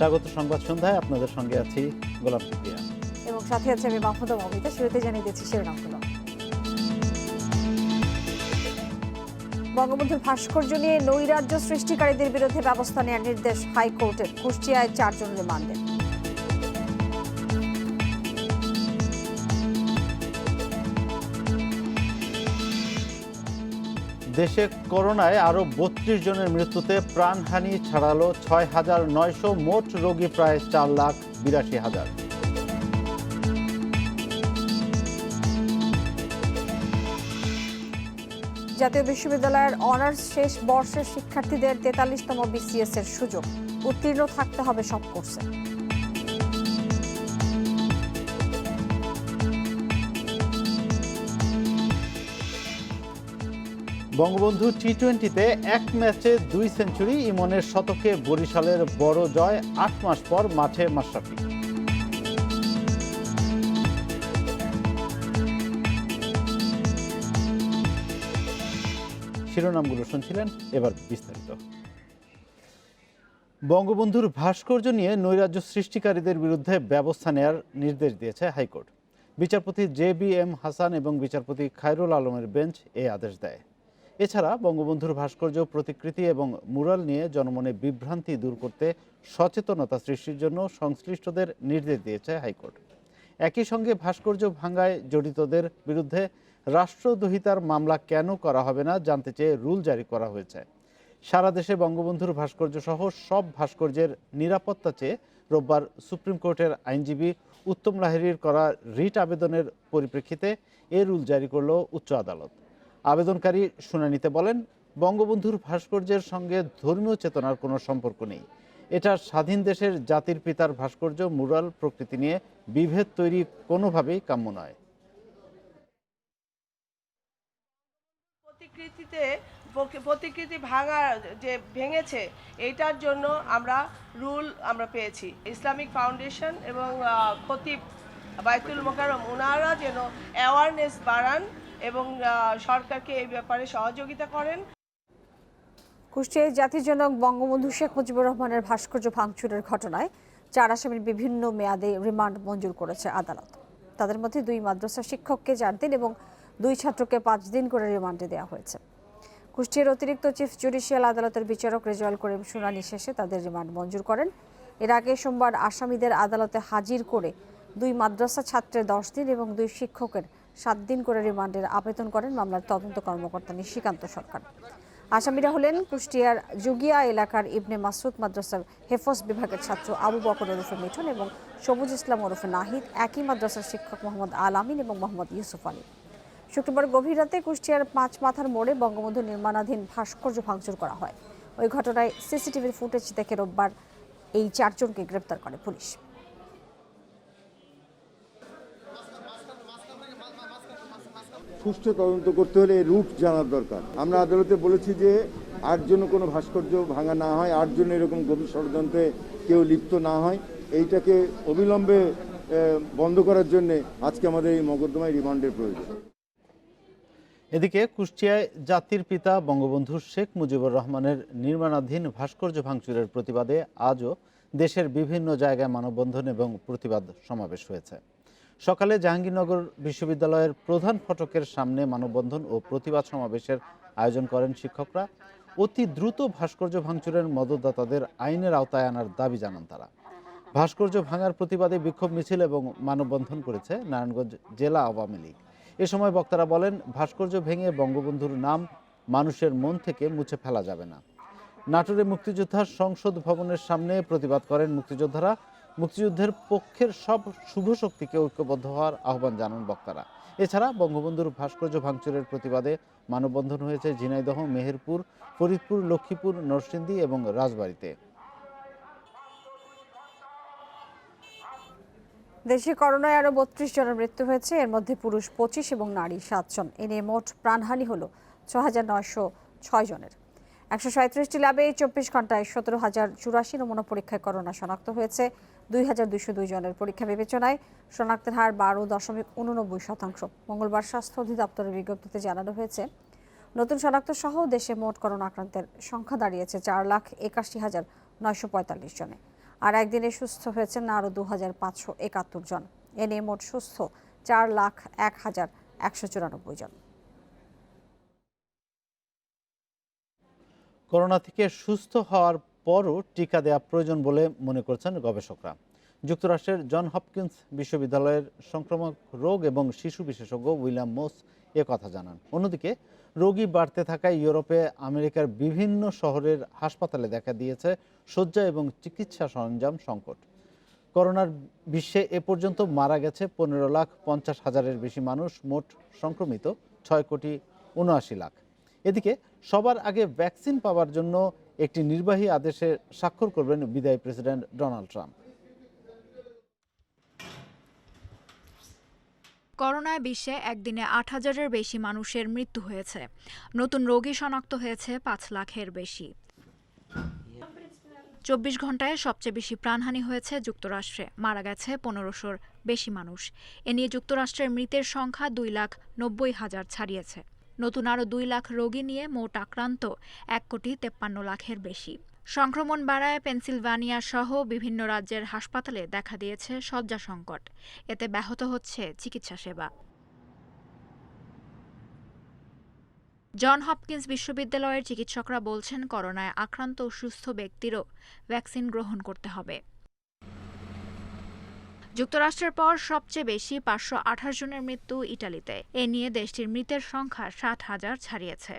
স্বাগত সংবাদ সন্ধ্যায়। আপনাদের সঙ্গে আছি গোলাম কিবরিয়া এবং সাথে আছে আমি মাহমুদা মমিতা। শুরুতে জানিয়ে দিচ্ছি শিরোনামগুলো। বঙ্গবন্ধুর ভাস্কর্য নিয়ে নৈরাজ্য সৃষ্টিকারীদের বিরুদ্ধে ব্যবস্থা নেওয়ার নির্দেশ হাইকোর্টের। কুষ্টিয়ায় 4 জন রিমান্ডে। দেশে করোনায় আরও ৩২ জনের মৃত্যুতে প্রাণহানি ছাড়ালো ৬,৯০০, মোট রোগী প্রায় ৪,৮২,০০০। জাতীয় বিশ্ববিদ্যালয়ের অনার্স শেষ বর্ষের শিক্ষার্থীদের ৪৩তম বিসিএস এর সুযোগ। উত্তীর্ণ থাকতে হবে সব কোর্সে। বঙ্গবন্ধু টি-20তে এক ম্যাচে 2 সেঞ্চুরি, ইমনের শতকে বরিশালের বড় জয়। ৮ মাস পর মাঠে মাশরাফি। শিরোনামগুলো শুনছিলেন, এবার বিস্তারিত। বঙ্গবন্ধুর ভাস্কর্য নিয়ে নৈরাজ্য সৃষ্টিকারীদের বিরুদ্ধে ব্যবস্থা নেওয়ার নির্দেশ দিয়েছে হাইকোর্ট। বিচারপতি JBM হাসান এবং বিচারপতি খায়রুল আলমের বেঞ্চ এই আদেশ দেয়। এছাড়া বঙ্গবন্ধুর ভাস্কর্য, প্রতিকৃতি এবং মুরাল নিয়ে জনমনে বিভ্রান্তি দূর করতে সচেতনতা সৃষ্টির জন্য সংশ্লিষ্টদের নির্দেশ দিয়েছে হাইকোর্ট। একই সঙ্গে ভাস্কর্য ভাঙায় জড়িতদের বিরুদ্ধে রাষ্ট্রদ্রোহিতার মামলা কেন করা হবে না জানতে চেয়ে রুল জারি করা হয়েছে। সারা দেশে বঙ্গবন্ধুর ভাস্কর্য সহ সব ভাস্কর্যের নিরাপত্তা চেয়ে রোববার সুপ্রিম কোর্টের আইনজীবী উত্তম লাহিড়ীর করা রিট আবেদনের পরিপ্রেক্ষিতে এ রুল জারি করল উচ্চ আদালত। আবেদনকারী শুনানিতে বলেন, বঙ্গবন্ধুর ভাস্কর্যের সঙ্গে ধর্মীয় চেতনার কোনো সম্পর্ক নেই। এটা স্বাধীন দেশের জাতির পিতার ভাস্কর্য, মুরাল, প্রকৃতি নিয়ে বিভেদ তৈরি কোনোভাবেই কাম্য নয়। প্রতিকৃতি ভাঙা যে ভেঙেছে, এইটার জন্য আমরা পেয়েছি। ইসলামিক ফাউন্ডেশন এবং খতিব বাইতুল মোকাররম ওনারা যেন অ্যাওয়ারনেস বাড়ান এবং সরকারকে এই ব্যাপারে সহযোগিতা করেন। কুষ্টিয়ায় জাতির জনক বঙ্গবন্ধু শেখ মুজিবুর রহমানের ভাস্কর্য ভাঙচুরের ঘটনায় 4 আসামির বিভিন্ন মেয়াদে রিমান্ড মঞ্জুর করেছে আদালত। তাদের মধ্যে 2 মাদ্রাসা শিক্ষককে 4 দিন এবং 2 ছাত্রকে 5 দিন করে রিমান্ডে দেওয়া হয়েছে। কুষ্টিয়ার অতিরিক্ত চিফ জুডিশিয়াল আদালতের বিচারক রেজাউল করিম শুনানি শেষে তাদের রিমান্ড মঞ্জুর করেন। এর আগে সোমবার আসামিদের আদালতে হাজির করে 2 মাদ্রাসা ছাত্রের 10 দিন এবং 2 শিক্ষকের 7 দিন করে রিমান্ডের আবেদন করেন মামলার তদন্ত কর্মকর্তা নিশিকান্ত সরকার। আসামিরা হলেন কুষ্টিয়ার জুগিয়া এলাকার ইবনে মাসুদ মাদ্রাসার হেফজ বিভাগের ছাত্র আবু বকর ওরফে মিঠুন এবং সবুজ ইসলাম ওরফে নাহিদ, একই মাদ্রাসার শিক্ষক মোহাম্মদ আল আমিন এবং মোহাম্মদ ইউসুফ আলী। শুক্রবার গভীর রাতে কুষ্টিয়ার 5 মাথার মোড়ে বঙ্গবন্ধু নির্মাণাধীন ভাস্কর্য ভাঙচুর করা হয়। ওই ঘটনায় সিসিটিভির ফুটেজ দেখে রোববার এই 4 জনকে গ্রেপ্তার করে পুলিশ। সুষ্ঠু তদন্ত করতে হলে রুট জানার দরকার। আমরা আদালতে বলেছি যে 8 জন কোনো ভাস্কর্য ভাঙা না হয়, 8 জন এরকম গভীর ষড়যন্ত্রে কেউ লিপ্ত না হয়, এইটাকে অবিলম্বে বন্ধ করার জন্য আজকে আমাদের এই মকদ্দমায় রিমান্ডের প্রয়োজন। এদিকে কুষ্টিয়ায় জাতির পিতা বঙ্গবন্ধু শেখ মুজিবুর রহমানের নির্মাণাধীন ভাস্কর্য ভাঙচুরের প্রতিবাদে আজও দেশের বিভিন্ন জায়গায় মানববন্ধন এবং প্রতিবাদ সমাবেশ হয়েছে। সকালে জাহাঙ্গীরনগর বিশ্ববিদ্যালয়ের প্রধান ফটকের সামনে মানববন্ধন ও প্রতিবাদ সমাবেশের আয়োজন করেন শিক্ষকরা। অতি দ্রুত ভাস্কর্য ভাঙচুরের মদতদাতাদের আইনের আওতায় আনার দাবি জানান তারা। ভাস্কর্য ভাঙার প্রতিবাদে বিক্ষোভ মিছিল এবং মানববন্ধন করেছে নারায়ণগঞ্জ জেলা আওয়ামী লীগ। এ সময় বক্তারা বলেন, ভাস্কর্য ভেঙে বঙ্গবন্ধুর নাম মানুষের মন থেকে মুছে ফেলা যাবে না। নাটোরে মুক্তিযোদ্ধার সংসদ ভবনের সামনে প্রতিবাদ করেন মুক্তিযোদ্ধারা। মুক্তিযুদ্ধের পক্ষের সব শুভ শক্তিকে ঐক্যবদ্ধ হওয়ার আহ্বান জানান বক্তারা। এছাড়া বঙ্গবন্ধুর ভাস্কর্য ভাঙচুরের প্রতিবাদে মানববন্ধন হয়েছে ঝিনাইদহ, মেহেরপুর, ফরিদপুর, লক্ষ্মীপুর, নরসিংদী এবং রাজবাড়ীতে। দেশে করোনায় আরও 32 জনের মৃত্যু হয়েছে। এর মধ্যে পুরুষ 25 এবং নারী 7 জন। এ নিয়ে মোট প্রাণহানি হল 6,906 জনের। 137টি ল্যাবে 24 ঘন্টায় 17,084 নমুনা পরীক্ষায় করোনা শনাক্ত হয়েছে। 2,202 জনের পরীক্ষা বিবেচনায় শনাক্তের হার 12.89%। মঙ্গলবার স্বাস্থ্য অধিদপ্তরের বিজ্ঞপ্তিতে জানানো হয়েছে, নতুন শনাক্ত সহ দেশে মোট করোনা আক্রান্তের সংখ্যা দাঁড়িয়েছে 4,81,945 জনে। আর একদিনে সুস্থ হয়েছেন আরও 2571 জন। এ নিয়ে মোট সুস্থ 4,01,194 জন। করোনা থেকে সুস্থ হওয়ার পরও টিকা দেওয়া প্রয়োজন বলে মনে করছেন গবেষকরা। যুক্তরাষ্ট্রের জন হপকিন্স বিশ্ববিদ্যালয়ের সংক্রামক রোগ এবং শিশু বিশেষজ্ঞ উইলিয়াম মোস কথা জানান। অন্যদিকে রোগী বাড়তে থাকায় ইউরোপে আমেরিকার বিভিন্ন শহরের হাসপাতালে দেখা দিয়েছে শয্যা এবং চিকিৎসা সরঞ্জাম সংকট। করোনার বিশ্বে এ পর্যন্ত মারা গেছে 15,50,000-এর বেশি মানুষ, মোট সংক্রমিত 6,79,00,000। এদিকে সবার আগে ভ্যাকসিন পাওয়ার জন্য একটি নির্বাহী আদেশে স্বাক্ষর করবেন বিদায়ী প্রেসিডেন্ট ডোনাল্ড ট্রাম্প। করোনায় বিশ্বে একদিনে 8,000-এর বেশি মানুষের মৃত্যু হয়েছে। নতুন রোগী শনাক্ত হয়েছে 5 লাখের বেশি। 24 ঘন্টায় সবচেয়ে বেশি প্রাণহানি হয়েছে যুক্তরাষ্ট্রে, মারা গেছে 1500-র বেশি মানুষ। এ নিয়ে যুক্তরাষ্ট্রের মৃতের সংখ্যা 2,90,000 ছাড়িয়েছে। নতুন আরও 2 লাখ রোগী নিয়ে মোট আক্রান্ত 1,53,00,000-এর বেশি। সংক্রমণ বাড়ায় পেনসিলভানিয়া সহ বিভিন্ন রাজ্যের হাসপাতালে দেখা দিয়েছে শয্যা সংকট। এতে ব্যাহত হচ্ছে চিকিৎসা সেবা। জন হপকিন্স বিশ্ববিদ্যালয়ের চিকিৎসকরা বলছেন, করোনায় আক্রান্ত ও সুস্থ ব্যক্তিরও ভ্যাকসিন গ্রহণ করতে হবে। যুক্তরাষ্ট্রের পর সবচেয়ে বেশি 528 জনের মৃত্যু ইটালিতে। এ নিয়ে দেশটির মৃতের সংখ্যা 60,000 ছাড়িয়েছে।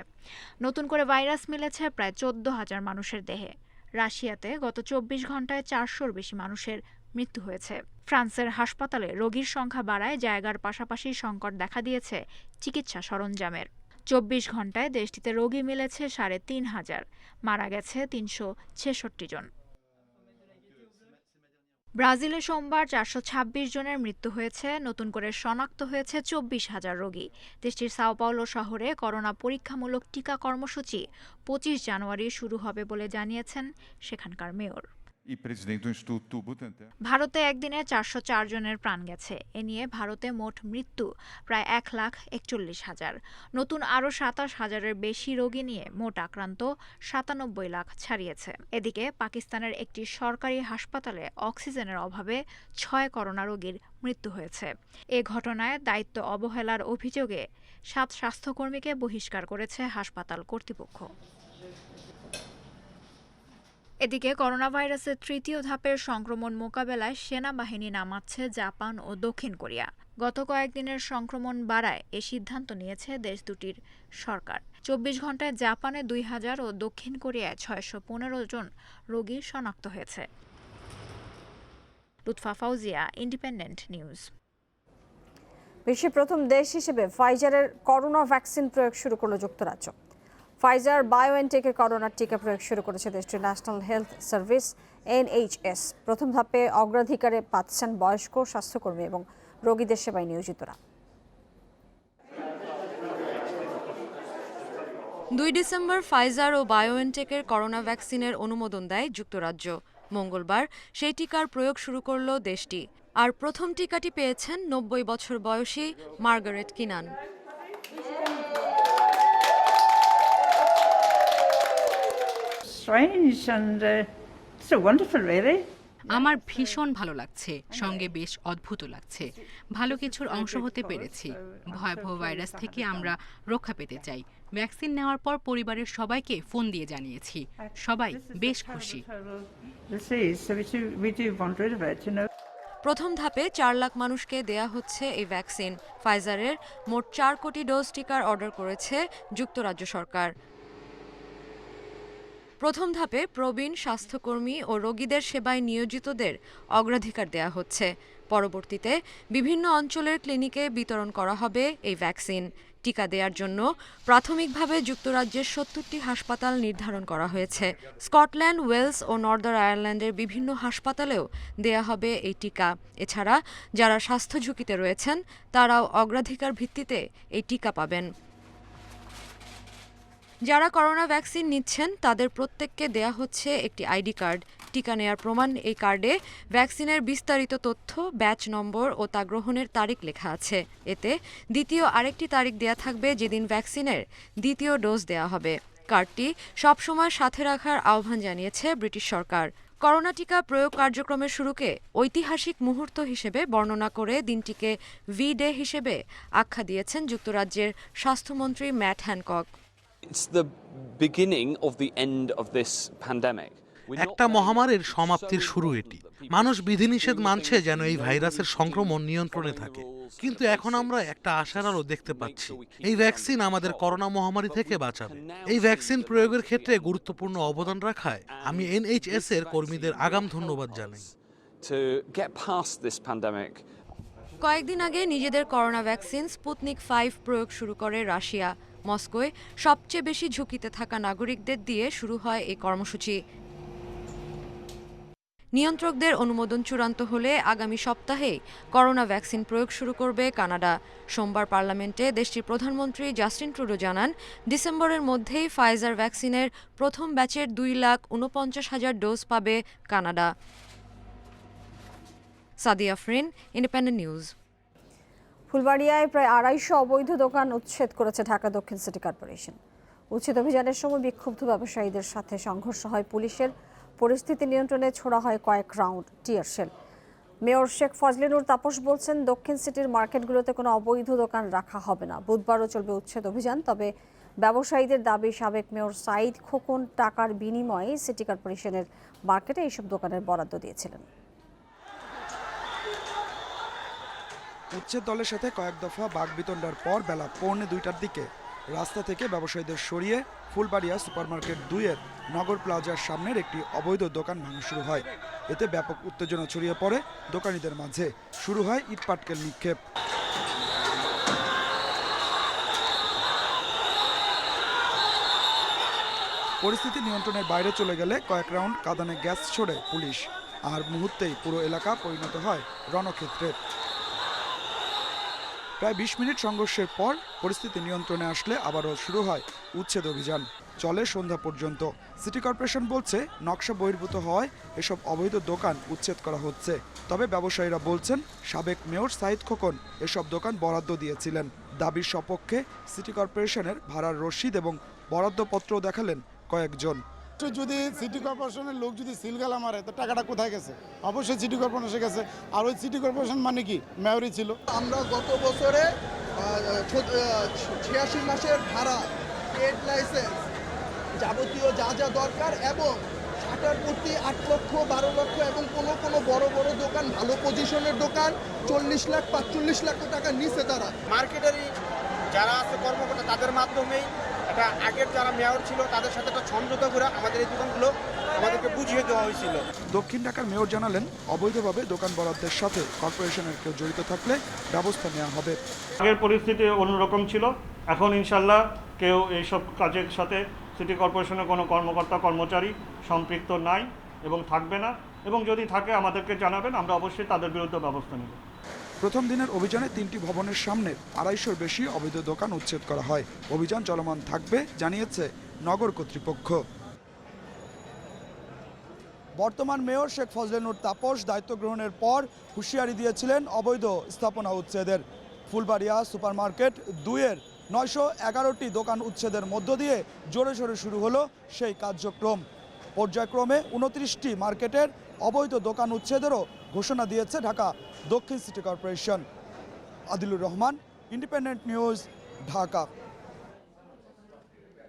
নতুন করে ভাইরাস মিলেছে প্রায় 14,000 মানুষের দেহে। রাশিয়াতে গত 24 ঘন্টায় 400-র বেশি মানুষের মৃত্যু হয়েছে। ফ্রান্সের হাসপাতালে রোগীর সংখ্যা বাড়ায় জায়গার পাশাপাশি সংকট দেখা দিয়েছে চিকিৎসা সরঞ্জামের। 24 ঘন্টায় দেশটিতে রোগী মিলেছে 3,500, মারা গেছে 366 জন। ব্রাজিলে সোমবার 426 জনের মৃত্যু হয়েছে। নতুন করে শনাক্ত হয়েছে 24,000 রোগী। দেশটির সাও পাওলো শহরে করোনা পরীক্ষামূলক টিকা কর্মসূচি 25 জানুয়ারি শুরু হবে বলে জানিয়েছেন সেখানকার মেয়র। ভারতে একদিনে 404 জনের প্রাণ গেছে। এ নিয়ে ভারতে মোট মৃত্যু প্রায় 1,41,000। নতুন আরও 27,000-এর বেশি রোগী নিয়ে মোট আক্রান্ত 97 লাখ ছাড়িয়েছে। এদিকে পাকিস্তানের একটি সরকারি হাসপাতালে অক্সিজেনের অভাবে 6 করোনা রোগীর মৃত্যু হয়েছে। এ ঘটনায় দায়িত্ব অবহেলার অভিযোগে 7 স্বাস্থ্যকর্মীকে বহিষ্কার করেছে হাসপাতাল কর্তৃপক্ষ। এদিকে করোনা ভাইরাসের তৃতীয় ধাপের সংক্রমণ মোকাবেলায় সেনাবাহিনী নামাচ্ছে জাপান ও দক্ষিণ কোরিয়া। গত কয়েকদিনের সংক্রমণ বাড়ায় এ সিদ্ধান্ত নিয়েছে দেশ দুটির সরকার। 24 ঘন্টায় জাপানে 2,000 ও দক্ষিণ কোরিয়ায় 615 জন রোগী শনাক্ত হয়েছে। Lutfa Fauzia, independent news. বিশ্বের প্রথম দেশ হিসেবে ফাইজারের করোনা ভ্যাকসিন প্রয়োগ শুরু করল যুক্তরাজ্য। ফাইজার বায়োএনটেকের করোনার টিকা প্রয়োগ শুরু করেছে দেশটির ন্যাশনাল হেলথ সার্ভিস NHS। প্রথম ধাপে অগ্রাধিকারে পাচ্ছেন বয়স্ক, স্বাস্থ্যকর্মী এবং রোগীদের সেবায় নিয়োজিতরা। 2 ডিসেম্বর ফাইজার ও বায়োএনটেকের করোনা ভ্যাকসিনের অনুমোদন দেয় যুক্তরাজ্য। মঙ্গলবার সেই টিকার প্রয়োগ শুরু করল দেশটি। আর প্রথম টিকাটি পেয়েছেন 90 বছর বয়সী মার্গারেট কিনান। আমার ভীষণ ভালো লাগছে, সঙ্গে বেশ অদ্ভুত লাগছে। ভালো কিছুর অংশ হতে পেরেছি। ভয়াবহ ভাইরাস থেকে আমরা রক্ষা পেতে চাই। ভ্যাকসিন নেওয়ার পর পরিবারের সবাইকে ফোন দিয়ে জানিয়েছি। সবাই বেশ খুশি। প্রথম ধাপে 4 লাখ মানুষকে দেয়া হচ্ছে এই ভ্যাকসিন। ফাইজারের মোট 4 কোটি ডোজ টিকার অর্ডার করেছে যুক্তরাজ্য সরকার। প্রথম ধাপে প্রবীণ স্বাস্থ্যকর্মী ও রোগীদের সেবায় নিয়োজিতদের অগ্রাধিকার দেয়া হচ্ছে। পরবর্তীতে বিভিন্ন অঞ্চলের ক্লিনিকে বিতরণ করা হবে এই ভ্যাকসিন। টিকা দেওয়ার জন্য প্রাথমিকভাবে যুক্তরাজ্যের 70টি হাসপাতাল নির্ধারণ করা হয়েছে। স্কটল্যান্ড, ওয়েলস ও নর্দার্ন আয়ারল্যান্ডের বিভিন্ন হাসপাতালেও দেয়া হবে এই টিকা। এছাড়া যারা স্বাস্থ্য ঝুঁকিতে রয়েছেন তারাও অগ্রাধিকার ভিত্তিতে এই টিকা পাবেন। যারা করোনা ভ্যাকসিন নিচ্ছেন তাদের প্রত্যেককে দেয়া হচ্ছে একটি আইডি কার্ড। টিকা নেয়ার প্রমাণ এই কার্ডে ভ্যাকসিনের বিস্তারিত তথ্য, ব্যাচ নম্বর ও তা গ্রহণের তারিখ লেখা আছে। এতে দ্বিতীয় আরেকটি তারিখ দেয়া থাকবে যেদিন ভ্যাকসিনের দ্বিতীয় ডোজ দেয়া হবে। কার্ডটি সবসময় সাথে রাখার আহ্বান জানিয়েছে ব্রিটিশ সরকার। করোনা টিকা প্রয়োগ কার্যক্রমের শুরুকে ঐতিহাসিক মুহূর্ত হিসেবে বর্ণনা করে দিনটিকে ভি ডে হিসেবে আখ্যা দিয়েছেন যুক্তরাজ্যের স্বাস্থ্যমন্ত্রী Matt Hancock. It's the beginning of the end of this pandemic. একটা মহামারীর সমাপ্তির শুরু এটি। মানুষ বিধিনিষেধ মানছে যেন এই ভাইরাসের সংক্রমণ নিয়ন্ত্রণে থাকে, কিন্তু এখন আমরা একটা আশার আলো দেখতে পাচ্ছি। এই ভ্যাকসিন আমাদের করোনা মহামারী থেকে বাঁচাবে। এই ভ্যাকসিন প্রয়োগের ক্ষেত্রে গুরুত্বপূর্ণ অবদান রাখায় আমি NHS এর কর্মীদের আগাম ধন্যবাদ জানাই। To get past this pandemic. কয়েকদিন আগে নিজেদের করোনা ভ্যাকসিন স্পুতনিক 5 প্রয়োগ শুরু করে রাশিয়া। মস্কোয় সবচেয়ে বেশি ঝুঁকিতে থাকা নাগরিকদের দিয়ে শুরু হয় এই কর্মসূচি। নিয়ন্ত্রকদের অনুমোদন চূড়ান্ত হলে আগামী সপ্তাহেই করোনা ভ্যাকসিন প্রয়োগ শুরু করবে কানাডা। সোমবার পার্লামেন্টে দেশটির প্রধানমন্ত্রী জাস্টিন ট্রুডো জানান, ডিসেম্বরের মধ্যেই ফাইজার ভ্যাকসিনের প্রথম ব্যাচের 2,49,000 ডোজ পাবে Canada. Sadia Afrin, Independent News. ফুলবাড়িয়ায় প্রায় 250 অবৈধ দোকান উচ্ছেদ করেছে ঢাকা দক্ষিণ সিটি কর্পোরেশন। উচ্ছেদ অভিযানের সময় বিক্ষুব্ধ ব্যবসায়ীদের সাথে সংঘর্ষ হয় পুলিশের। পরিস্থিতি নিয়ন্ত্রণে ছোড়া হয় কয়েক round tear shell. Mayor Sheikh Fazle Noor Taposh বলছেন, দক্ষিণ সিটির মার্কেটগুলোতে কোনো অবৈধ দোকান রাখা হবে না। বুধবারও চলবে উচ্ছেদ অভিযান। তবে ব্যবসায়ীদের দাবি, সাবেক মেয়র সাঈদ খোকন টাকার বিনিময়ে সিটি কর্পোরেশনের মার্কেটে এইসব দোকানের বরাদ্দ দিয়েছিলেন। উচ্ছেদ দলের সাথে কয়েক দফা বাগবিতণ্ডার পর বেলা 1:45টার দিকে রাস্তা থেকে ব্যবসায়ীদের সরিয়ে ফুলবাড়িয়া সুপারমার্কেট 2-এর নগর প্লাজার সামনের একটি অবৈধ দোকান ভাঙা শুরু হয়। এতে ব্যাপক উত্তেজনা ছড়িয়ে পড়ে দোকানীদের মাঝে। শুরু হয় ইটপাটকেল নিক্ষেপ। পরিস্থিতি নিয়ন্ত্রণের বাইরে চলে গেলে কয়েক রাউন্ড কাঁদানে গ্যাস ছোড়ে পুলিশ, আর মুহূর্তেই পুরো এলাকা পরিণত হয় রণক্ষেত্রে। প্রায় 20 মিনিট সংঘর্ষের পর পরিস্থিতি নিয়ন্ত্রণে আসলে আবারও শুরু হয় উচ্ছেদ অভিযান। চলে সন্ধ্যা পর্যন্ত। সিটি কর্পোরেশন বলছে, নকশা বহির্ভূত হওয়ায় এসব অবৈধ দোকান উচ্ছেদ করা হচ্ছে। তবে ব্যবসায়ীরা বলছেন, সাবেক মেয়র সাঈদ খোকন এসব দোকান বরাদ্দ দিয়েছিলেন। দাবির সপক্ষে সিটি কর্পোরেশনের ভাড়ার রসিদ এবং বরাদ্দপত্র দেখালেন কয়েকজন। যদি সিটি কর্পোরেশনের লোক যদি সিলগালা মারে, তো টাকাটা কোথায় গেছে? অবশ্যই সিটি কর্পোরেশনের গেছে। আর ওই সিটি কর্পোরেশন মানে কি, মেয়রই ছিল। আমরা গত বছরে 86 মাসের ভাড়া, ট্রেড লাইসেন্স, যাবতীয় যা যা দরকার এবং শাটার প্রতি 8 লক্ষ 12 লক্ষ এবং কোনো বড় বড় দোকান, ভালো পজিশনের দোকান 40 লাখ 45 লাখ টাকা নিচে তারা। মার্কেটারি যারা আছে কর্মকর্তা, তাদের মাধ্যমেই এটা আগের যারা মেয়র ছিল তাদের সাথে একটা সমঝোতা করে আমাদের এই দোকানগুলো আমাদেরকে বুঝিয়ে দেওয়া হয়েছিল। দক্ষিণ ঢাকার মেয়র জানালেন, অবৈধভাবে দোকান বরাদ্দের সাথে কর্পোরেশনের কেউ জড়িত থাকলে ব্যবস্থা নেওয়া হবে। আগের পরিস্থিতি অন্যরকম ছিল, এখন ইনশাল্লাহ কেউ এইসব কাজের সাথে সিটি কর্পোরেশনের কোনো কর্মকর্তা কর্মচারী সম্পৃক্ত নাই এবং থাকবে না, এবং যদি থাকে আমাদেরকে জানাবেন, আমরা অবশ্যই তাদের বিরুদ্ধে ব্যবস্থা নেব। প্রথম দিনের অভিযানে 3টি ভবনের সামনে 250-র বেশি অবৈধ দোকান উচ্ছেদ করা হয়। অভিযান চলমান থাকবে জানিয়েছে নগর কর্তৃপক্ষ। বর্তমান মেয়র শেখ ফজলে নূর তাপস দায়িত্ব গ্রহণের পর হুঁশিয়ারি দিয়েছিলেন অবৈধ স্থাপনা উচ্ছেদের। ফুলবাড়িয়া সুপারমার্কেট 2-এর 911টি দোকান উচ্ছেদের মধ্য দিয়ে জোরে সোরে শুরু হলো সেই কার্যক্রম। পর্যায়ক্রমে 29টি মার্কেটের অবৈধ দোকান উচ্ছেদেরও ঘোষণা দিয়েছে ঢাকা দক্ষিণ city corporation. Adilur Rahman, independent News, Dhaka.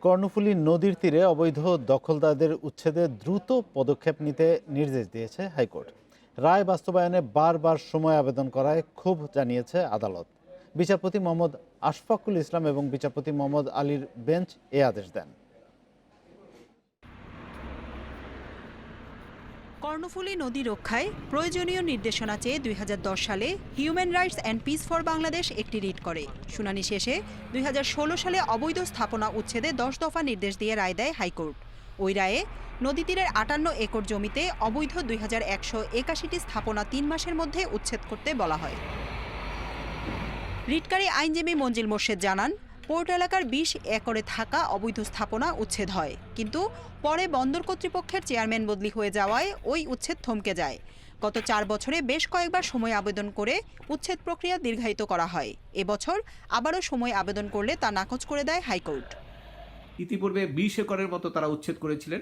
Karnaphuli নদীর তীরে অবৈধ দখলদারদের উচ্ছেদে দ্রুত পদক্ষেপ নিতে নির্দেশ দিয়েছে হাইকোর্ট। রায় বাস্তবায়নে বারবার সময় আবেদন করায় ক্ষোভ জানিয়েছে আদালত। বিচারপতি মোহাম্মদ আশফাকুল ইসলাম এবং বিচারপতি মোহাম্মদ আলীর বেঞ্চ এ আদেশ দেন। কর্ণফুলী নদী রক্ষায় প্রয়োজনীয় নির্দেশনা চেয়ে 2010 সালে human rights and piece for Bangladesh একটি রিট করে। শুনানি শেষে 2016 সালে অবৈধ স্থাপনা উচ্ছেদে 10 দফা নির্দেশ দিয়ে রায় দেয় হাইকোর্ট। ওই রায়ে নদী তীরের 58 একর জমিতে অবৈধ 2181টি স্থাপনা 3 মাসের মধ্যে উচ্ছেদ করতে বলা হয়। রিটকারী আইনজীবী মঞ্জিল মোর্শেদ জানান, পোর্ট এলাকার 20 একরে থাকা অবৈধ স্থাপনা উচ্ছেদ হয়, কিন্তু পরে বন্দর কর্তৃপক্ষের চেয়ারম্যান বদলি হয়ে যাওয়ায় ওই উচ্ছেদ থমকে যায়। গত 4 বছরে বেশ কয়েকবার সময় আবেদন করে উচ্ছেদ প্রক্রিয়া দীর্ঘায়িত করা হয়। এবছর আবারও সময় আবেদন করলে তা নাকচ করে দেয় হাইকোর্ট। ইতিপূর্বে 20 একরের মতো তারা উচ্ছেদ করেছিলেন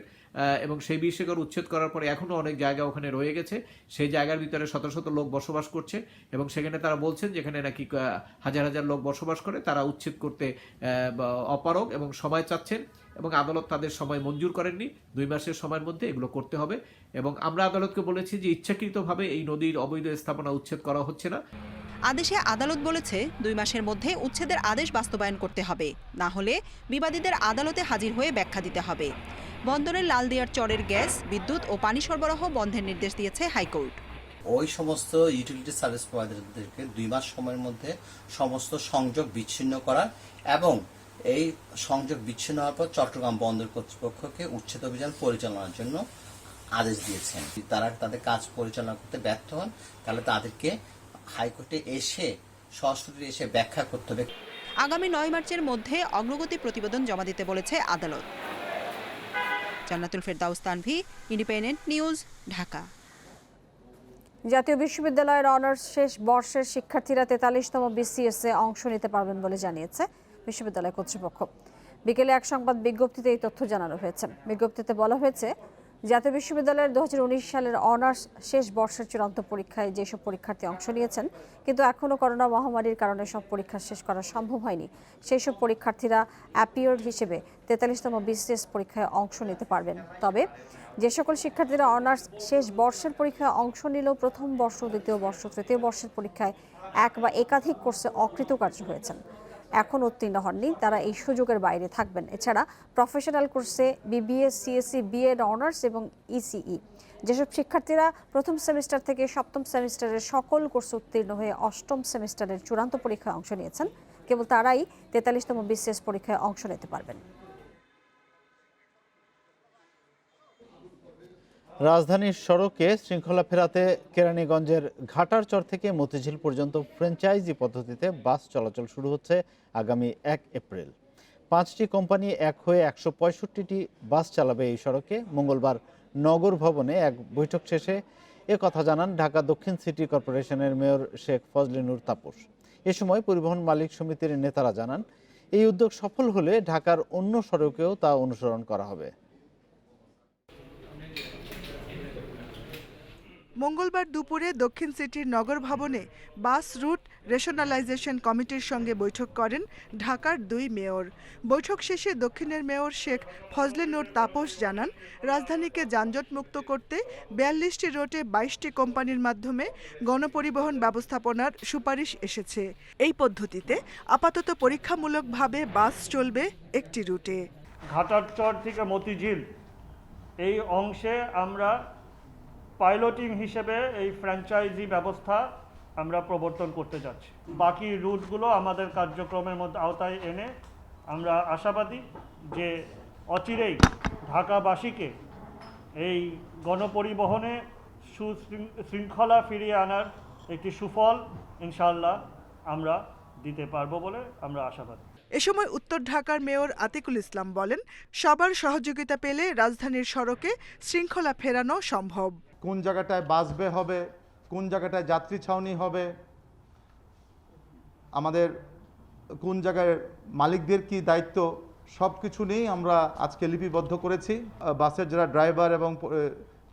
এবং সেই 20 একর উচ্ছেদ করার পরে এখনও অনেক জায়গা ওখানে রয়ে গেছে। সেই জায়গার ভিতরে শত শত লোক বসবাস করছে এবং সেখানে তারা বলছেন যেখানে নাকি হাজার হাজার লোক বসবাস করে, তারা উচ্ছেদ করতে অপারগ এবং সময় চাচ্ছেন এবং আদালত তাদের সময় মঞ্জুর করেননি। 2 মাসের সময়ের মধ্যে এগুলো করতে হবে এবং আমরা আদালতকে বলেছি যে ইচ্ছাকৃতভাবে এই নদীর অবৈধ স্থাপনা উচ্ছেদ করা হচ্ছে না। আদেশে আদালত বলেছে 2 মাসের মধ্যে উচ্ছেদের আদেশ বাস্তবায়ন করতে হবে, না হলে বিবাদীদের আদালতে হাজির হয়ে ব্যাখ্যা দিতে হবে। বন্দরের লালদিয়ার চরের গ্যাস, বিদ্যুৎ ও পানি সরবরাহ বন্ধের নির্দেশ দিয়েছে হাইকোর্ট। ওই সমস্ত ইউটিলিটি সার্ভিস প্রোভাইডারদেরকে 2 মাস সময়ের মধ্যে সমস্ত সংযোগ বিচ্ছিন্ন করা এবং এই সংযোগ বিচ্ছিন্ন হওয়ার পর চট্টগ্রাম বন্দর কর্তৃপক্ষকে উচ্ছেদ অভিযান পরিচালনার জন্য আদেশ দিয়েছেন। তারা তাদের কাজ পরিচালনা করতে ব্যর্থ হন তাহলে তাদেরকে হাইকোর্টে এসে সরাসরি এসে ব্যাখ্যা করতে হবে। আগামী 9 মার্চের মধ্যে অগ্রগতি প্রতিবেদন জমা দিতে বলেছে আদালত। জান্নাতুল ফেরদাউস তানভি, ইন্ডিপেন্ডেন্ট নিউজ, ঢাকা। জাতীয় বিশ্ববিদ্যালয়ের অনার্স শেষ বর্ষের শিক্ষার্থীরা 43তম বিসিএস-এ অংশ নিতে পারবেন বলে জানিয়েছে বিশ্ববিদ্যালয় কর্তৃপক্ষ। বিকেলে এক সংবাদ বিজ্ঞপ্তিতে এই তথ্য জানানো হয়েছে। বিজ্ঞপ্তিতে বলা হয়েছে, জাতীয় বিশ্ববিদ্যালয়ের 2019 সালের অনার্স শেষ বর্ষের চূড়ান্ত পরীক্ষায় যেসব পরীক্ষার্থী অংশ নিয়েছেন কিন্তু এখনও করোনা মহামারীর কারণে সব পরীক্ষা শেষ করা সম্ভব হয়নি, সেই সব পরীক্ষার্থীরা অ্যাপিয়ার্ড হিসেবে 43তম বিসিএস পরীক্ষায় অংশ নিতে পারবেন। তবে যে সকল শিক্ষার্থীরা অনার্স শেষ বর্ষের পরীক্ষায় অংশ নিলেও প্রথম বর্ষ, দ্বিতীয় বর্ষ, তৃতীয় বর্ষের পরীক্ষায় এক বা একাধিক কোর্সে অকৃতকার্য হয়েছেন, এখন উত্তীর্ণ হননি, তারা এই সুযোগের বাইরে থাকবেন। এছাড়া প্রফেশনাল কোর্সে বিবিএ, সিএসসি, বিএড অনার্স এবং ইসিই যেসব শিক্ষার্থীরা প্রথম সেমিস্টার থেকে সপ্তম সেমিস্টারের সকল কোর্সে উত্তীর্ণ হয়ে অষ্টম সেমিস্টারের চূড়ান্ত পরীক্ষায় অংশ নিয়েছেন, কেবল তারাই 43তম বিসিএস পরীক্ষায় অংশ নিতে পারবেন। রাজধানীর সড়কে শৃঙ্খলা ফেরাতে কেরানীগঞ্জের ঘাটারচর থেকে মতিঝিল পর্যন্ত ফ্র্যাঞ্চাইজি পদ্ধতিতে বাস চলাচল শুরু হচ্ছে আগামী 1 এপ্রিল। 5টি কোম্পানি এক হয়ে 165টি বাস চালাবে এই সড়কে। মঙ্গলবার নগর ভবনে এক বৈঠক শেষে কথা জানান ঢাকা দক্ষিণ সিটি কর্পোরেশনের মেয়র শেখ ফজলে নূর তাপস। এ সময় পরিবহন মালিক সমিতির নেতারা জানান, এই উদ্যোগ সফল হলে ঢাকার অন্য সড়কেও তা অনুসরণ করা হবে। মঙ্গলবার দুপুরে দক্ষিণ সিটির নগর ভবনে বাস রুট রেশনালাইজেশন কমিটির সঙ্গে বৈঠক করেন ঢাকার 2 মেয়র। বৈঠক শেষে দক্ষিণের মেয়র শেখ ফজলে নূর তাপস জানান, রাজধানীকে যানজট মুক্ত করতে 42টি রুটে 22টি কোম্পানির মাধ্যমে গণপরিবহন ব্যবস্থাপনার সুপারিশ এসেছে। এই পদ্ধতিতে আপাতত পরীক্ষামূলকভাবে বাস চলবে একটি রুটে। ঘাটারচর থেকে মতিঝিল এই অংশে আমরা পাইলটিং হিসেবে এই ফ্র্যাঞ্চাইজি ব্যবস্থা আমরা প্রবর্তন করতে যাচ্ছি। বাকি রুটগুলো আমাদের কার্যক্রমের মধ্যে আওতায় এনে আমরা আশাবাদী যে অচিরেই ঢাকাবাসীকে এই গণপরিবহনে শৃঙ্খলা ফিরিয়ে আনার একটি সুফল ইনশাআল্লাহ আমরা দিতে পারবো বলে আমরা আশাবাদী। এ সময় উত্তর ঢাকার মেয়র আতিকুল ইসলাম বলেন, সবার সহযোগিতা পেলে রাজধানীর সড়কে শৃঙ্খলা ফেরানো সম্ভব। কোন জায়গাটায় বাস বে হবে, কোন জায়গাটায় যাত্রী ছাউনি হবে, আমাদের কোন জায়গায় মালিকদের কি দায়িত্ব, সব কিছু নিয়েই আমরা আজকে লিপিবদ্ধ করেছি। বাসের যারা ড্রাইভার এবং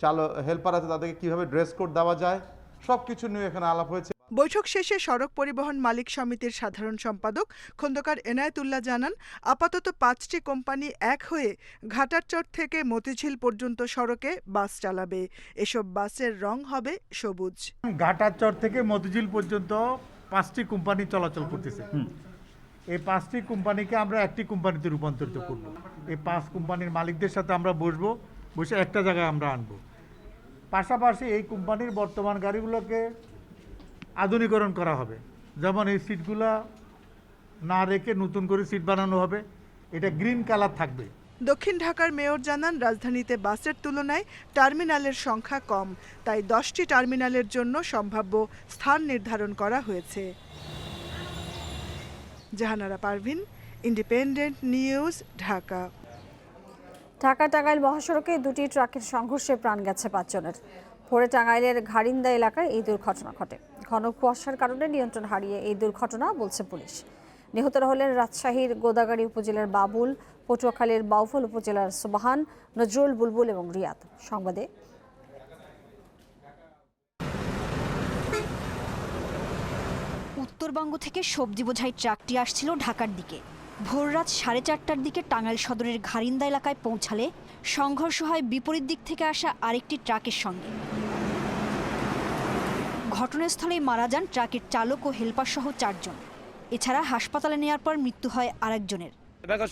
চালক হেল্পার আছে তাদেরকে কীভাবে ড্রেস কোড দেওয়া যায়, সব কিছু নিয়ে এখানে আলাপ হয়েছে। বৈঠক শেষে সড়ক পরিবহন মালিক সমিতির সাধারণ সম্পাদক খন্দকার এনায়েতুল্লাহ জানান, আপাতত 5টি কোম্পানি এক হয়ে ঘাটারচর থেকে মতিঝিল পর্যন্ত সড়কে বাস চালাবে। এসব বাসের রং হবে সবুজ। ঘাটারচর থেকে মতিঝিল পর্যন্ত 5টি কোম্পানি চলাচল করতেছে। এই 5টি কোম্পানিকে আমরা একটি কোম্পানিতে রূপান্তরিত করব। এই 5 কোম্পানির মালিকদের সাথে আমরা বসে একটা জায়গায় আমরা আনব। পাশাপাশি এই কোম্পানির বর্তমান গাড়িগুলোকে আধুনিকরণ করা হবে, যেমন এই সিটগুলা না রেখে নতুন করে সিট বানানো হবে, এটা গ্রিন কালার থাকবে। দক্ষিণ ঢাকার মেয়র জানান, রাজধানীতে বাসের তুলনায় টার্মিনালের সংখ্যা কম, তাই 10টি টার্মিনালের জন্য সম্ভাব্য স্থান নির্ধারণ করা হয়েছে। Jahanara Parvin, Independent News, Dhaka. ঢাকা টাঙ্গাইল মহাসড়কে 2টি ট্রাকের সংঘর্ষে প্রাণ গেছে 5 জনের। ভোরে টাঙ্গাইলের ঘারিন্দা এলাকায় এই দুর্ঘটনা ঘটে। ঘন কুয়াশার কারণে নিয়ন্ত্রণ হারিয়ে এই দুর্ঘটনা বলছে পুলিশ। নিহতরা হলেন রাজশাহীর গোদাগাড়ী উপজেলার বাবুল, পটুয়াখালীর বাউফল উপজেলার সুবাহান, নজরুল বুলবুল এবং রিয়াদ। সংবাদে উত্তরবঙ্গ থেকে সবজি বোঝাই ট্রাকটি আসছিল ঢাকার দিকে। ভোররাত 4:30টার দিকে টাঙ্গাইল সদরের ঘারিন্দা এলাকায় পৌঁছালে সংঘর্ষ হয় বিপরীত দিক থেকে আসা আরেকটি ট্রাকের সঙ্গে। ঘটনাস্থলেই মারা যান ট্রাকের চালক ও হেলপার সহ 4 জন। এছাড়া হাসপাতালে নেওয়ার পর মৃত্যু হয় আরেকজনের।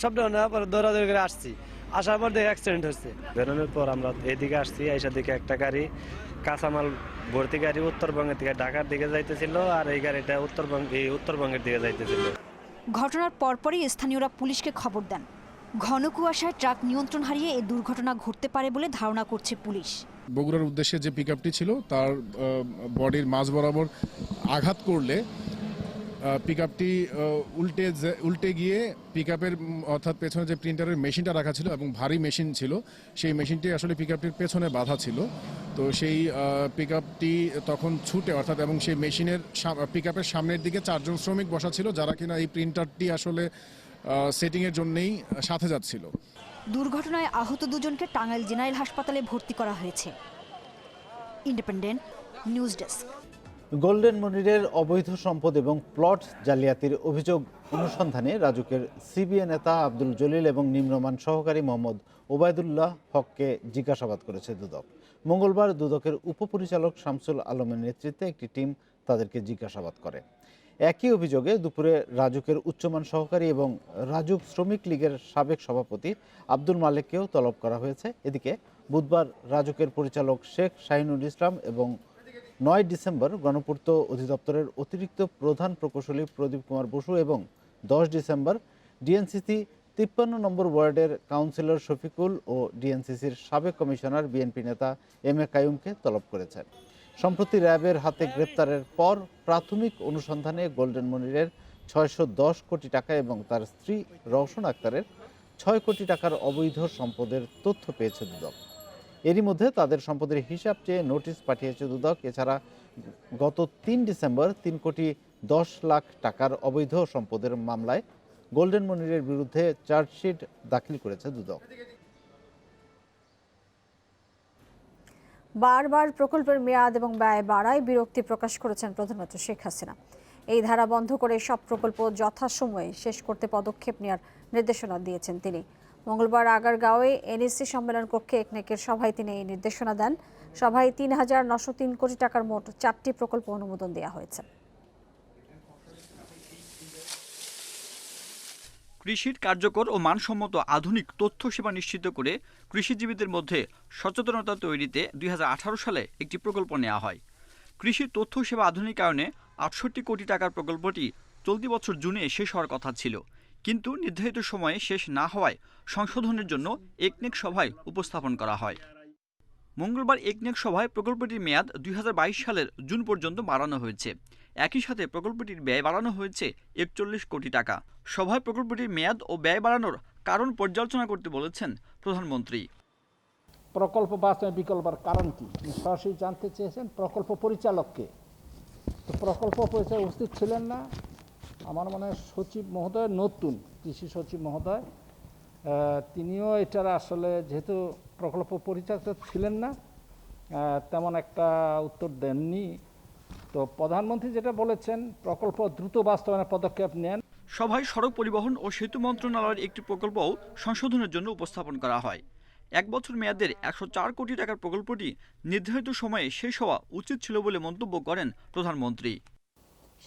শব্দ নেওয়ার পর দৌড়াদৌড়ি করে আসছি, আসার পর দেখে অ্যাক্সিডেন্ট হচ্ছে। বেরোনোর পর আমরা এদিকে আসছি, এসে দিকে একটা গাড়ি কাঁচামাল ভর্তি গাড়ি উত্তরবঙ্গের থেকে ঢাকার দিকে যাইতেছিল, আর এই গাড়িটা উত্তরবঙ্গের দিকে যাইতেছিল। ঘটনার পরপরই স্থানীয়রা পুলিশকে খবর দেন। ঘন কুয়াশায় ট্রাক নিয়ন্ত্রণ হারিয়ে এই দুর্ঘটনা ঘটতে পারে বলে ধারণা করছে পুলিশ। বগুড়ার উদ্দেশ্যে যে পিকআপটি ছিল তার বডির মাঝ বরাবর আঘাত করলে পিকআপটি উল্টে গিয়ে পিকআপের অর্থাৎ পেছনে যে প্রিন্টারের মেশিনটা রাখা ছিল এবং ভারী মেশিন ছিল, সেই মেশিনটি আসলে পিকআপটির পেছনে বাঁধা ছিল। তো সেই পিকআপটি তখন ছুটে অর্থাৎ এবং সেই মেশিনের পিকআপের সামনের দিকে 4 জন শ্রমিক বসা ছিল, যারা কিনা এই প্রিন্টারটি আসলে সেটিংয়ের জন্যই সাথে যাচ্ছিল। দুর্ঘটনায় আহত 2 জনকে টাঙ্গাইল জেনারেল হাসপাতালে ভর্তি করা হয়েছে। Independent news desk. গোল্ডেন মনিরের অবৈধ সম্পদ এবং প্লট জালিয়াতির অভিযোগ অনুসন্ধানে রাজুকের সিবিএ নেতা আব্দুল জলিল এবং নিম্নমান সহকারী মোহাম্মদ ওবায়দুল্লাহ হককে জিজ্ঞাসাবাদ করেছে দুদক। মঙ্গলবার দুদকের উপপরিচালক শামসুল আলমের নেতৃত্বে একটি টিম তাদেরকে জিজ্ঞাসাবাদ করে। একই অভিযোগে দুপুরে রাজুকের উচ্চমান সহকারী এবং রাজুক শ্রমিক লীগের সাবেক সভাপতি আব্দুল মালেককেও তলব করা হয়েছে। এদিকে বুধবার রাজুকের পরিচালক শেখ শাহিনুল ইসলাম এবং 9 ডিসেম্বর গণপূর্ত অধিদপ্তরের অতিরিক্ত প্রধান প্রকৌশলী প্রদীপ কুমার বসু এবং 10 ডিসেম্বর ডিএনসিসি 53 নম্বর ওয়ার্ডের কাউন্সিলর শফিকুল ও ডিএনসিসির সাবেক কমিশনার বিএনপি নেতা এম এ কাইয়ুমকে তলব করেছেন। সম্প্রতি র্যাবের হাতে গ্রেপ্তারের পর প্রাথমিক অনুসন্ধানে গোল্ডেন মনিরের 610 কোটি টাকা এবং তার স্ত্রী রওশন আক্তারের 6 কোটি টাকার অবৈধ সম্পদের তথ্য পেয়েছে দুদক। এরই মধ্যে তাদের সম্পদের হিসাব চেয়ে নোটিশ পাঠিয়েছে দুদক। এছাড়া গত 3 ডিসেম্বর 3 কোটি 10 লাখ টাকার অবৈধ সম্পদের মামলায় গোল্ডেন মনিরের বিরুদ্ধে চার্জশিট দাখিল করেছে দুদক। বারবার প্রকল্পের মেয়াদ এবং ব্যয় বাড়ায় বিরক্তি প্রকাশ করেছেন প্রধানমন্ত্রী শেখ হাসিনা। এই ধারা বন্ধ করে সব প্রকল্প যথাসময়ে শেষ করতে পদক্ষেপ নেওয়ার নির্দেশনা দিয়েছেন তিনি। মঙ্গলবার আগারগাঁওয়ে এনএসসি সম্মেলন কক্ষে একনেকের সভায় তিনি এই নির্দেশনা দেন। সভায় 3,903 কোটি টাকার মোট 4টি প্রকল্প অনুমোদন দেওয়া হয়েছে। কৃষির কার্যকর ও মানসম্মত আধুনিক তথ্য সেবা নিশ্চিত করে কৃষিজীবীদের মধ্যে সচেতনতা তৈরিতে 2018 সালে একটি প্রকল্প নেওয়া হয়। কৃষি তথ্য সেবা আধুনিকায়নে 68 কোটি টাকার প্রকল্পটি চলতি বছর জুনে শেষ হওয়ার কথা ছিল, কিন্তু নির্ধারিত সময়ে শেষ না হওয়ায় সংশোধনের জন্য একনেক সভায় উপস্থাপন করা হয়। মঙ্গলবার একনেক সভায় প্রকল্পটির মেয়াদ 2022 সালের জুন পর্যন্ত বাড়ানো হয়েছে। একই সাথে প্রকল্পটির ব্যয় বাড়ানো হয়েছে 41 কোটি টাকা। সভায় প্রকল্পটির মেয়াদ ও ব্যয় বাড়ানোর কারণ পর্যালোচনা করতে বলেছেন প্রধানমন্ত্রী। প্রকল্প বাস্তবায়নের বিকল্পের কারণ কি সরাসরি জানতে চেয়েছেন প্রকল্প পরিচালককে। তো প্রকল্প পরিচালক উপস্থিত ছিলেন না। আমার মনে হয় সচিব মহোদয়, নতুন কৃষি সচিব মহোদয়, তিনিও এটার আসলে যেহেতু প্রকল্প পরিচালক ছিলেন না তেমন একটা উত্তর দেননি। তো প্রধানমন্ত্রী যেটা বলেছেন প্রকল্প দ্রুত বাস্তবায়নের পদক্ষেপ নেন। সভায় সড়ক পরিবহন ও সেতু মন্ত্রণালয়ের একটি প্রকল্পও সংশোধনের জন্য উপস্থাপন করা হয়। 1 বছর মেয়াদের 104 কোটি টাকার প্রকল্পটি নির্ধারিত সময়ে শেষ হওয়া উচিত ছিল বলে মন্তব্য করেন প্রধানমন্ত্রী।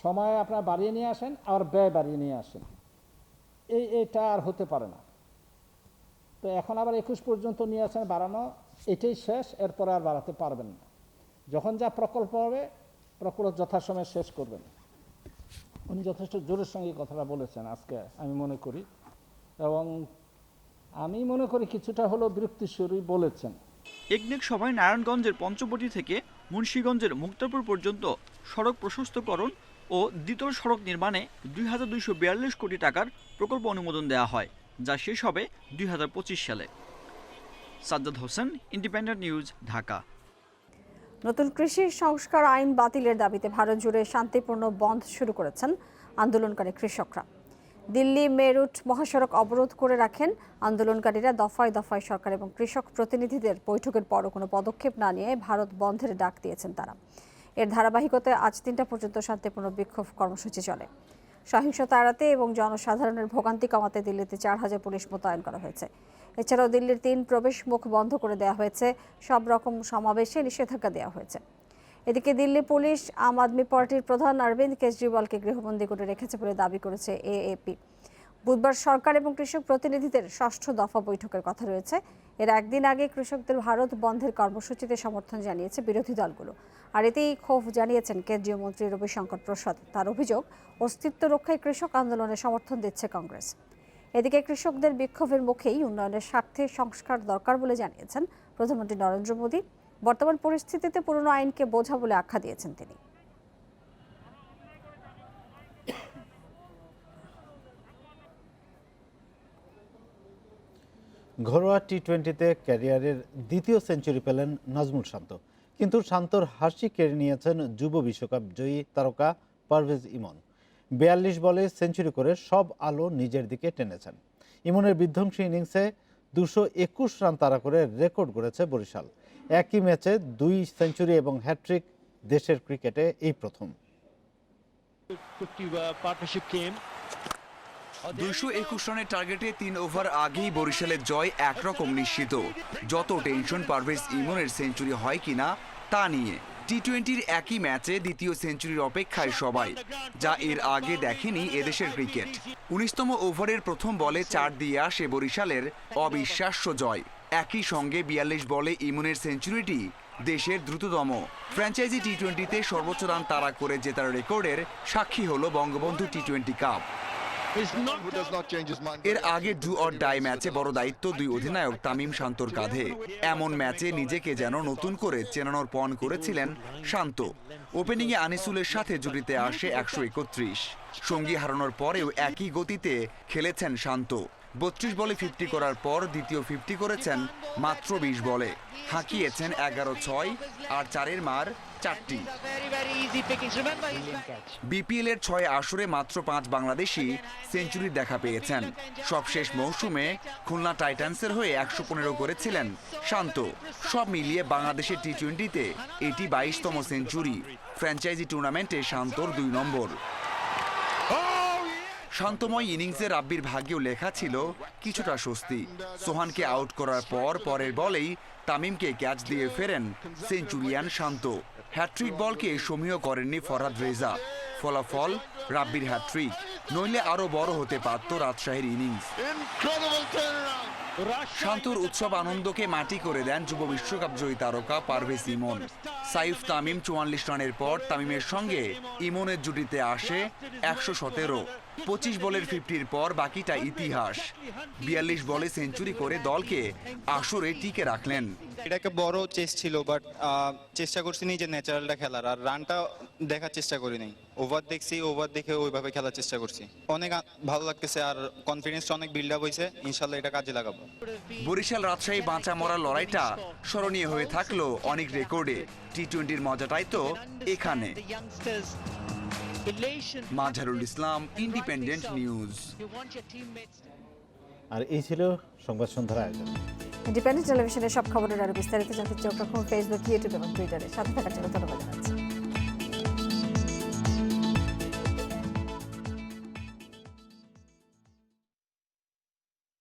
সময় আপনারা বাড়িয়ে নিয়ে আসেন আর ব্যয় বাড়িয়ে নিয়ে আসেন, এটা আর হতে পারে না। তো এখন আবার 21 পর্যন্ত নিয়ে আসেন বাড়ানো, এটাই শেষ, এরপর আর বাড়াতে পারবেন না। যখন যা প্রকল্প হবে প্রকল্প যথাসময়ে শেষ করবেন। উনি যথেষ্ট জোরের সঙ্গে কথাটা বলেছেন আজকে আমি মনে করি, এবং আমি মনে করি কিছুটা হলো বিরক্তিস্বরই বলেছেন। একনেক সভায় নারায়ণগঞ্জের পঞ্চবটি থেকে মুন্সিগঞ্জের মুক্তাপুর পর্যন্ত সড়ক প্রশস্তকরণ ও দ্বিতল সড়ক নির্মাণে 2,242 কোটি টাকার প্রকল্প অনুমোদন দেওয়া হয়, যা শেষ হবে 2025 সালে। Sajjad Hossain, independent News, Dhaka. নতুন কৃষি সংস্কার আইন বাতিলের দাবিতে ভারত জুড়ে শান্তিপূর্ণ বন্ধ শুরু করেছেন আন্দোলনকারী কৃষকরা। দিল্লি মেরুট মহাসড়ক অবরোধ করে রাখেন আন্দোলনকারীরা। দফায় দফায় সরকার এবং কৃষক প্রতিনিধিদের বৈঠকের পরও কোনো পদক্ষেপ না নিয়ে ভারত বন্ধের ডাক দিয়েছেন তারা। এর ধারাবাহিকতায় আজ ৩টা পর্যন্ত শান্তিপূর্ণ বিক্ষোভ কর্মসূচি চলে। সহিংসতা এড়াতে এবং জনসাধারণের ভোগান্তি কমাতে দিল্লিতে ৪,০০০ পুলিশ মোতায়েন করা হয়েছে। এছাড়াও দিল্লির ৩ প্রবেশ মুখ বন্ধ করে দেওয়া হয়েছে। সব রকম সমাবেশে নিষেধাজ্ঞা দেওয়া হয়েছে। এদিকে দিল্লি পুলিশ আম আদমি পার্টির প্রধান অরবিন্দ কেজরিওয়ালকে গৃহবন্দী করে রেখেছে বলে দাবি করেছে এএপি। বুধবার সরকার এবং কৃষক প্রতিনিধিদের ৬ষ্ঠ দফা বৈঠকের কথা রয়েছে। এর একদিন আগে কৃষকদের ভারত বন্ধের কর্মসূচিতে সমর্থন জানিয়েছে বিরোধী দলগুলো। আর এতেই ক্ষোভ জানিয়েছেন কেন্দ্রীয় মন্ত্রী রবিশঙ্কর প্রসাদ। তার অভিযোগ, অস্তিত্ব রক্ষায় কৃষক আন্দোলনে সমর্থন দিচ্ছে কংগ্রেস। এদিকে কৃষকদের বিক্ষোভের মুখেই উন্নয়নের স্বার্থে সংস্কার দরকার বলে জানিয়েছেন প্রধানমন্ত্রী নরেন্দ্র মোদী। বর্তমান পরিস্থিতিতে পুরনো আইনকে বোঝা বলে আখ্যা দিয়েছেন তিনি। ঘরোয়া টি-20তে ক্যারিয়ারের দ্বিতীয় সেঞ্চুরি পেলেন নাজমুল শান্ত, কিন্তু শান্তর হাসি কেড়ে নিয়েছেন যুব বিশ্বকাপ জয়ী তারকা পারভেজ ইমন। ৪২ বলে সেঞ্চুরি করে সব আলো নিজের দিকে টেনেছেন। ইমনের বিধ্বংসী ইনিংসে ২২১ রান তাড়া করে রেকর্ড গড়েছে বরিশাল। একই ম্যাচে ২ সেঞ্চুরি এবং হ্যাট্রিক দেশের ক্রিকেটে এই প্রথম। ২২১ রানের টার্গেটে ৩ ওভার আগেই বরিশালের জয় একরকম নিশ্চিত। যত টেনশন পারভেজ ইমনের সেঞ্চুরি হয় কিনা তা নিয়ে। টি-20-র একই ম্যাচে দ্বিতীয় সেঞ্চুরির অপেক্ষায় সবাই, যা এর আগে দেখেনি এদেশের ক্রিকেট। ১৯তম ওভারের প্রথম বলে ৪ দিয়ে আসে বরিশালের অবিশ্বাস্য জয়। একই সঙ্গে ৪২ বলে ইমনের সেঞ্চুরিটি দেশের দ্রুততম। ফ্র্যাঞ্চাইজি টি-20তে সর্বোচ্চ রান তাড়া করে জেতার রেকর্ডের সাক্ষী হলো বঙ্গবন্ধু টি-20 কাপ। এর আগে ডু অর ডাই ম্যাচে বড় দায়িত্ব ২ অধিনায়ক তামিম শান্তর কাঁধে। এমন ম্যাচে নিজেকে যেন নতুন করে চেনানোর পণ করেছিলেন শান্ত। ওপেনিংয়ে আনিসুলের সাথে জুটিতে আসে ১৩১। সঙ্গী হারানোর পরেও একই গতিতে খেলেছেন শান্ত। ৩২ বলে ৫০ করার পর দ্বিতীয় ৫০ করেছেন মাত্র ২০ বলে। হাঁকিয়েছেন ১১-৬ আর ৪-এর মার ৪টি। বিপিএল এর ৬ আসরে মাত্র ৫ বাংলাদেশি সেঞ্চুরির দেখা পেয়েছেন। সবশেষ মৌসুমে খুলনা টাইটান্সের হয়ে ১১৫ করেছিলেন শান্ত। সব মিলিয়ে বাংলাদেশের টি-20তে এটি ২২তম সেঞ্চুরি। ফ্র্যাঞ্চাইজি টুর্নামেন্টে শান্তর ২ নম্বর। শান্তময় ইনিংসে রাব্বির ভাগ্যেও লেখা ছিল কিছুটা স্বস্তি। সোহানকে আউট করার পর পরের বলেই তামিমকে ক্যাচ দিয়ে ফেরেন সেঞ্চুরিয়ান শান্ত। হ্যাট্রিক বলকে সমীহ করেননি ফরহাদ রেজা। ফলাফল রাব্বির হ্যাট্রিক, নইলে আরও বড় হতে পারত রাজশাহীর ইনিংস। শান্তর উৎসব আনন্দকে মাটি করে দেন যুব বিশ্বকাপ জয়ী তারকা পারভেজ ইমন। সাইফ তামিম ৪৪ রানের পর তামিমের সঙ্গে ইমনের জুটিতে আসে ১১৭। ২৫ বলের ৫০-র পর বাকিটা ইতিহাস। ৪২ বলে সেঞ্চুরি করে দলকে আসরে টিকে রাখলেন। এটা একটা বড় চেস ছিল, বাট চেষ্টা করছি নিজে ন্যাচারালটা খেলার, আর রানটা দেখার চেষ্টা করি নাই। ওভার দেখছি, ওভার দেখে ওইভাবে খেলার চেষ্টা করছি। অনেক ভালো লাগতেছে, আর কনফিডেন্সটা অনেক বিল্ড আপ হয়েছে। ইনশাল্লাহ এটা কাজে লাগাবো। বরিশাল রাজশাহী বাঁচা মরার লড়াইটা স্মরণীয় হয়ে থাকলো অনেক রেকর্ডে। টি-20-র মজাটাই তো এখানে। Mazharul Islam, independent news. আর এই ছিল সংবাদ সন্ধ্যার আয়োজন। ইন্ডিপেন্ডেন্ট টেলিভিশনের সব খবরের আরো বিস্তারিত জানতে চোখ রাখুন ফেসবুক, ইউটিউব এবং টুইটারে। সাথে থাকার জন্য ধন্যবাদ জানাচ্ছি।